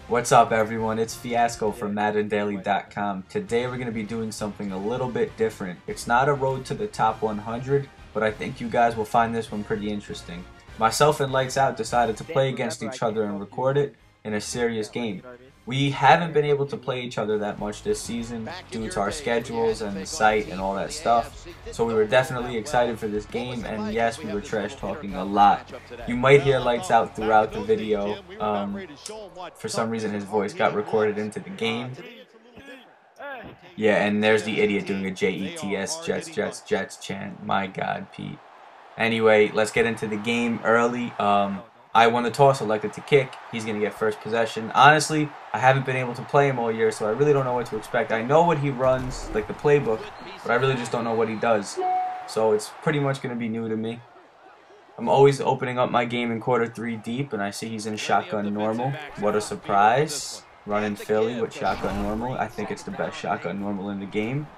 What's up, everyone? It's Fiasco from MaddenDaily.com. Today we're going to be doing something a little bit different. It's not a road to the top 100, but I think you guys will find this one pretty interesting. Myself and Litezout decided to play against each other and record it in a serious game. We haven't been able to play each other that much this season due to our schedules and the site and all that stuff. So we were definitely excited for this game, and yes, we were trash talking a lot. You might hear Litezout throughout the video. For some reason his voice got recorded into the game. Yeah, and there's the idiot doing a JETS, Jets chant. My God, Pete. Anyway, let's get into the game early. I won the toss, elected to kick. He's going to get first possession. Honestly, I haven't been able to play him all year, so I really don't know what to expect. I know what he runs, like the playbook, but I really just don't know what he does. So it's pretty much going to be new to me. I'm always opening up my game in quarter 3 deep, and I see he's in shotgun normal. What a surprise. Running Philly with shotgun normal. I think it's the best shotgun normal in the game.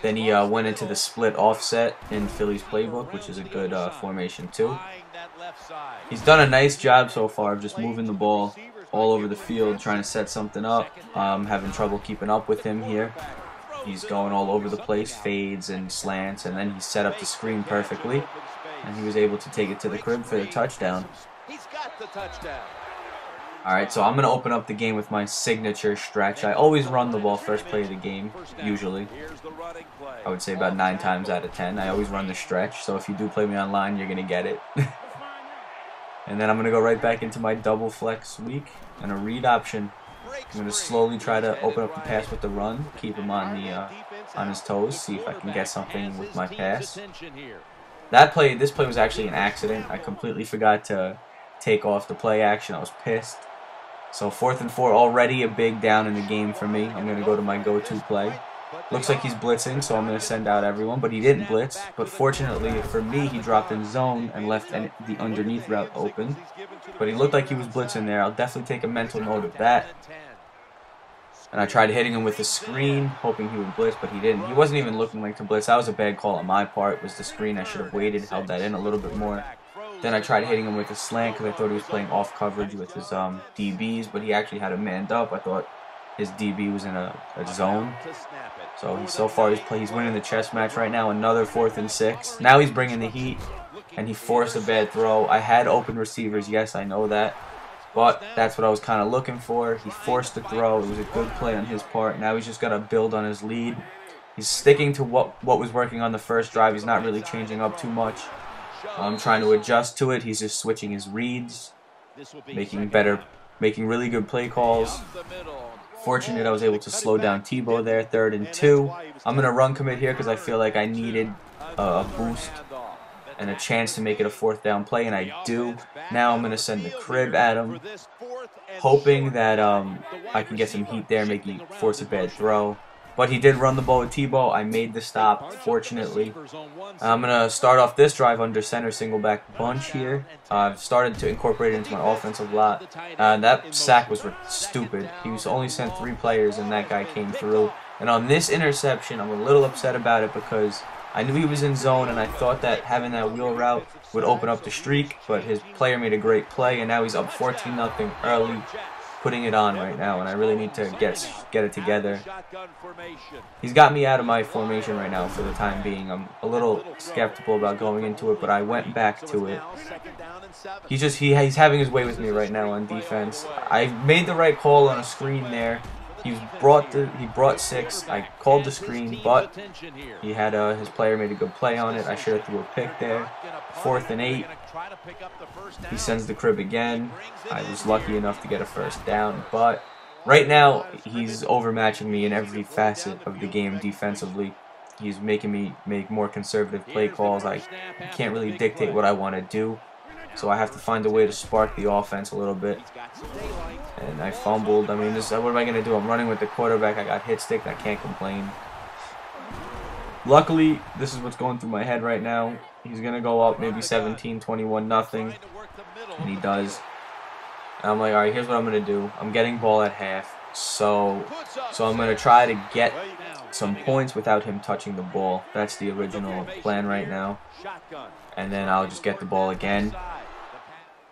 Then he went into the split offset in Philly's playbook, which is a good formation too. He's done a nice job so far of just moving the ball all over the field, trying to set something up. Having trouble keeping up with him here. He's going all over the place, fades and slants, and then he set up the screen perfectly. And he was able to take it to the crib for the touchdown. Alright, so I'm going to open up the game with my signature stretch. I always run the ball first play of the game, usually. I would say about 9 times out of 10. I always run the stretch, so if you do play me online, you're going to get it. And then I'm going to go right back into my double flex week and a read option. I'm going to slowly try to open up the pass with the run, keep him on his toes, see if I can get something with my pass. This play was actually an accident. I completely forgot to take off the play action. I was pissed. So 4th and 4, already a big down in the game for me. I'm going to go to my go-to play. Looks like he's blitzing, so I'm going to send out everyone, but he didn't blitz. But fortunately for me, he dropped in zone and left the underneath route open. But he looked like he was blitzing there. I'll definitely take a mental note of that. And I tried hitting him with the screen, hoping he would blitz, but he didn't. He wasn't even looking like to blitz. That was a bad call on my part. It was the screen. I should have waited, held that in a little bit more. Then I tried hitting him with a slant because I thought he was playing off coverage with his DBs, but he actually had him manned up. I thought his DB was in a zone. So far he's winning the chess match right now. Another 4th and 6. Now he's bringing the heat, and he forced a bad throw. I had open receivers, yes, I know that. But that's what I was kind of looking for. He forced the throw. It was a good play on his part. Now he's just got to build on his lead. He's sticking to what was working on the first drive. He's not really changing up too much. I'm trying to adjust to it. He's just switching his reads, making really good play calls. Fortunate I was able to slow down Tebow there. 3rd and 2. I'm going to run commit here because I feel like I needed a boost and a chance to make it a 4th down play, and I do. Now I'm going to send the crib at him, hoping that I can get some heat there, maybe force a bad throw. But he did run the ball with Tebow. I made the stop, fortunately. I'm going to start off this drive under center single back bunch here. I've started to incorporate it into my offensive lot. That sack was stupid. He was only sent 3 players, and that guy came through. And on this interception, I'm a little upset about it because I knew he was in zone, and I thought that having that wheel route would open up the streak, but his player made a great play, and now he's up 14-0 early, putting it on right now, and I really need to get it together. He's got me out of my formation right now for the time being. I'm a little skeptical about going into it, but I went back to it. He's having his way with me right now on defense. I made the right call on a screen there. He brought 6. I called the screen, but he had his player made a good play on it. I should have threw a pick there. 4th and 8. He sends the crib again. I was lucky enough to get a 1st down, but right now he's overmatching me in every facet of the game defensively. He's making me make more conservative play calls. I can't really dictate what I want to do, so I have to find a way to spark the offense a little bit. And I fumbled. I mean, what am I going to do? I'm running with the quarterback. I got hit stick. I can't complain. Luckily, this is what's going through my head right now. He's going to go up maybe 17, 21, nothing. And he does. And I'm like, all right, here's what I'm going to do. I'm getting ball at half. So I'm going to try to get some points without him touching the ball. That's the original plan right now. And then I'll just get the ball again.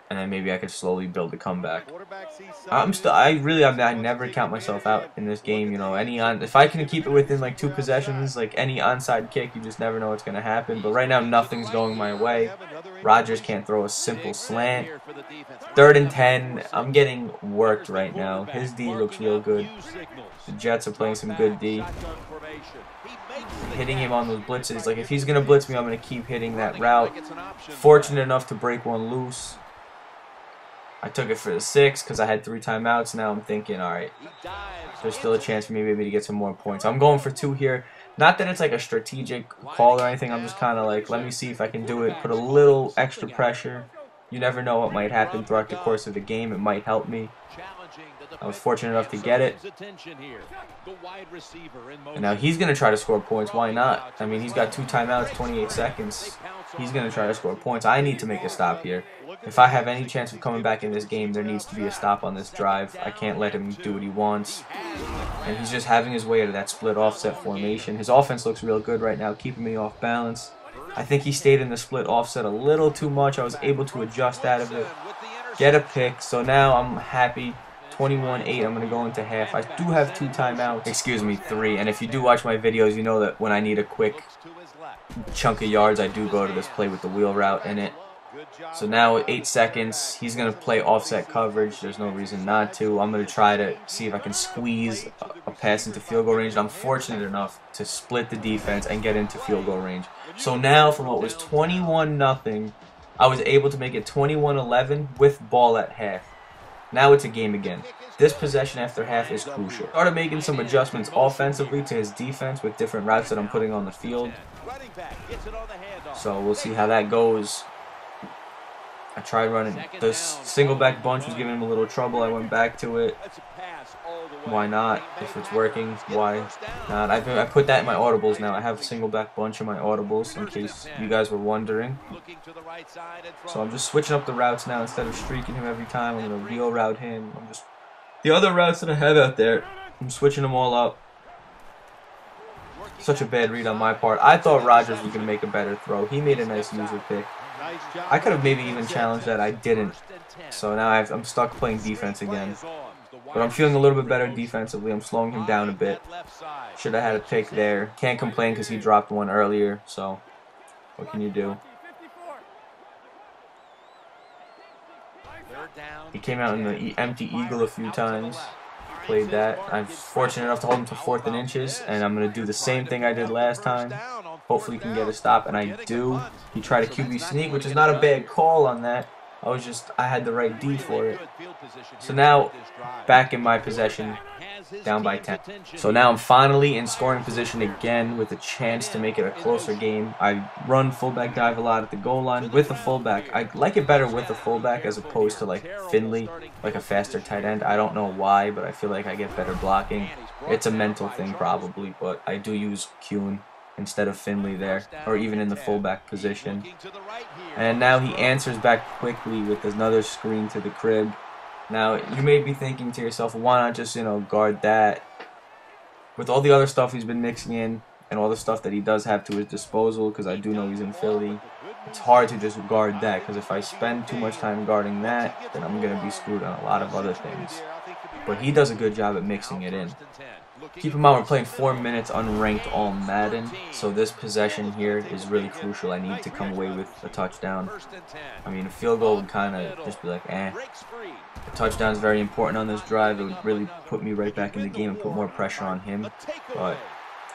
and then maybe I could slowly build a comeback. I never count myself out in this game. You know, if I can keep it within like 2 possessions, like any onside kick, you just never know what's gonna happen. But right now, nothing's going my way. Rodgers can't throw a simple slant. 3rd and 10. I'm getting worked right now. His D looks real good. The Jets are playing some good D. Hitting him on those blitzes. Like if he's gonna blitz me, I'm gonna keep hitting that route. Fortunate enough to break one loose. I took it for the 6 because I had 3 timeouts. Now I'm thinking, all right, there's still a chance for me maybe to get some more points. I'm going for 2 here. Not that it's like a strategic call or anything. I'm just kind of like, let me see if I can do it. Put a little extra pressure. You never know what might happen throughout the course of the game. It might help me. I was fortunate enough to get it. And now he's going to try to score points. Why not? I mean, he's got 2 timeouts, 28 seconds. He's going to try to score points. I need to make a stop here. If I have any chance of coming back in this game, there needs to be a stop on this drive. I can't let him do what he wants. And he's just having his way out of that split offset formation. His offense looks real good right now, keeping me off balance. I think he stayed in the split offset a little too much. I was able to adjust out of it, get a pick. So now I'm happy. 21-8. I'm going to go into half. I do have 2 timeouts. Excuse me, 3. And if you do watch my videos, you know that when I need a quick chunk of yards, I do go to this play with the wheel route in it. So now 8 seconds. He's going to play offset coverage. There's no reason not to. I'm going to try to see if I can squeeze a pass into field goal range. And I'm fortunate enough to split the defense and get into field goal range. So now from what was 21-0, I was able to make it 21-11 with ball at half. Now it's a game again. This possession after half is crucial. Started making some adjustments offensively to his defense with different routes that I'm putting on the field. So we'll see how that goes. I tried running. The single back bunch was giving him a little trouble. I went back to it. Why not? If it's working, why not? I put that in my audibles now. I have a single back bunch in my audibles in case you guys were wondering. So I'm just switching up the routes now. Instead of streaking him every time, I'm going to wheel route him. The other routes that I have out there, I'm switching them all up. Such a bad read on my part. I thought Rodgers was going to make a better throw. He made a nice user pick. I could have maybe even challenged that. I didn't. So now I'm stuck playing defense again. But I'm feeling a little bit better defensively. I'm slowing him down a bit. Should have had a pick there. Can't complain because he dropped one earlier. So what can you do? He came out in the empty eagle a few times. Played that. I'm fortunate enough to hold him to 4th and inches. And I'm going to do the same thing I did last time. Hopefully he can get a stop. And I do. He tried a QB sneak, which is not a bad call on that. I had the right D for it. So now, back in my possession, down by 10. So now I'm finally in scoring position again with a chance to make it a closer game. I run fullback dive a lot at the goal line with a fullback. I like it better with a fullback as opposed to like Finley, like a faster tight end. I don't know why, but I feel like I get better blocking. It's a mental thing probably, but I do use Kuhn instead of Finley there, or even in the fullback position. And now he answers back quickly with another screen to the crib. Now, you may be thinking to yourself, why not just, guard that? With all the other stuff he's been mixing in, and all the stuff that he does have to his disposal, because I do know he's in Philly, it's hard to just guard that, because if I spend too much time guarding that, then I'm going to be screwed on a lot of other things. But he does a good job at mixing it in. Keep in mind, we're playing 4 minutes unranked all Madden, so this possession here is really crucial. I need to come away with a touchdown. I mean, a field goal would kind of just be like, eh. A touchdown is very important on this drive. It would really put me right back in the game and put more pressure on him. But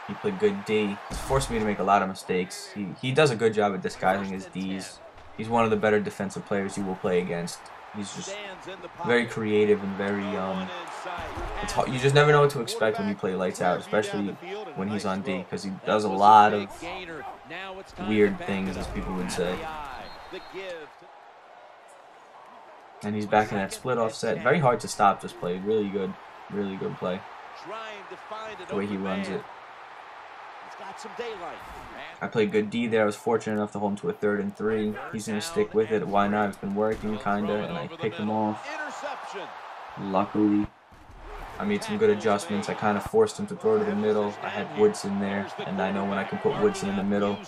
he played good D. He's forced me to make a lot of mistakes. He does a good job at disguising his Ds. He's one of the better defensive players you will play against. He's just very creative and very, it's hard. You just never know what to expect when you play lights out, especially when he's on D, because he does a lot of weird things, as people would say. And he's back in that split offset. Very hard to stop this play. Really good play. The way he runs it. I played good D there. I was fortunate enough to hold him to a 3rd and 3. He's going to stick with it. Why not? It's been working, kind of, and I picked him off. Luckily, I made some good adjustments. I kind of forced him to throw to the middle. I had Woodson there, and I know when I can put Woodson in the middle,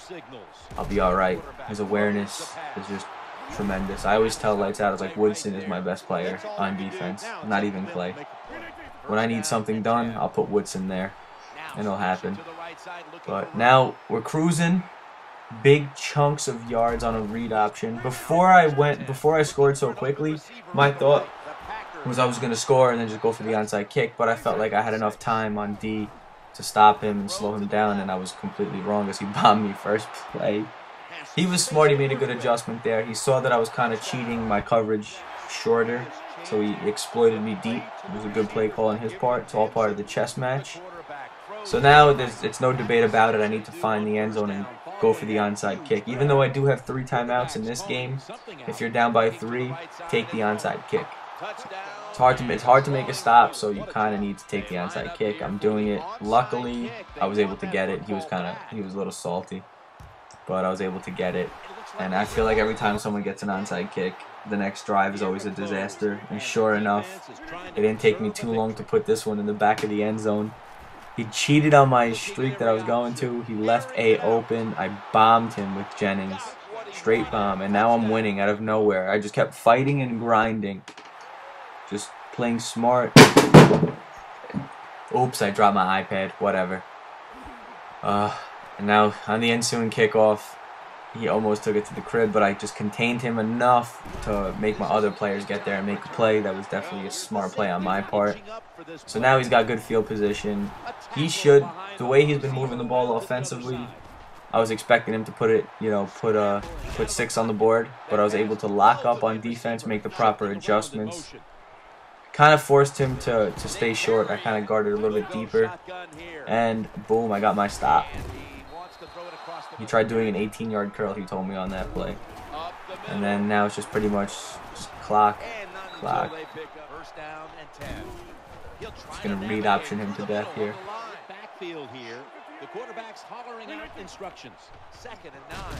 I'll be all right. His awareness is just tremendous. I always tell Lights Out, I was like, Woodson is my best player on defense, not even Clay. When I need something done, I'll put Woodson there, and it'll happen. But now we're cruising. Big chunks of yards on a read option. Before I scored so quickly, my thought was I was going to score and then just go for the onside kick, but I felt like I had enough time on D to stop him and slow him down, and I was completely wrong as he bombed me first play. He was smart. He made a good adjustment there. He saw that I was kind of cheating my coverage shorter, so he exploited me deep. It was a good play call on his part. It's all part of the chess match. So now it's no debate about it. I need to find the end zone and go for the onside kick. Even though I do have 3 timeouts in this game, if you're down by 3, take the onside kick. It's hard to make a stop, so you kind of need to take the onside kick. I'm doing it. Luckily, I was able to get it. He was a little salty, but I was able to get it. And I feel like every time someone gets an onside kick, the next drive is always a disaster. And sure enough, it didn't take me too long to put this one in the back of the end zone. He cheated on my streak that I was going to. He left A open. I bombed him with Jennings. Straight bomb. And now I'm winning out of nowhere. I just kept fighting and grinding. Just playing smart. Oops, I dropped my iPad. Whatever. And now on the ensuing kickoff, he almost took it to the crib, but I just contained him enough to make my other players get there and make a play. That was definitely a smart play on my part. So now he's got good field position. He should, the way he's been moving the ball offensively, I was expecting him to put it, put 6 on the board, but I was able to lock up on defense, make the proper adjustments. Kind of forced him to stay short. I kind of guarded a little bit deeper, and boom, I got my stop. He tried doing an 18-yard curl, he told me on that play. And then now it's just pretty much just clock. Just going to read option him to death here.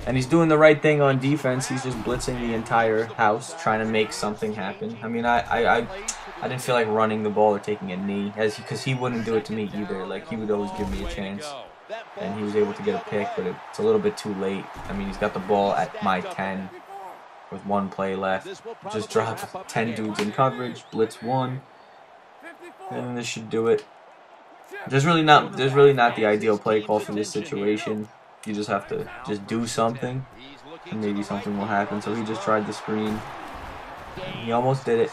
And he's doing the right thing on defense. He's just blitzing the entire house, trying to make something happen. I mean, I didn't feel like running the ball or taking a knee, because he wouldn't do it to me either. Like, he would always give me a chance. And he was able to get a pick, but it's a little bit too late. I mean, he's got the ball at my 10 with 1 play left. Just dropped 10 dudes in coverage, blitz 1, and this should do it. There's really not the ideal play call for this situation. You just have to just do something, and maybe something will happen. So he just tried the screen. He almost did it.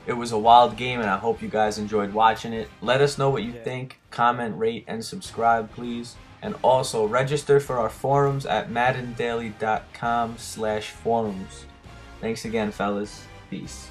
It was a wild game, and I hope you guys enjoyed watching it. Let us know what you think. Comment, rate, and subscribe, please. And also, register for our forums at maddendaily.com/forums. Thanks again, fellas. Peace.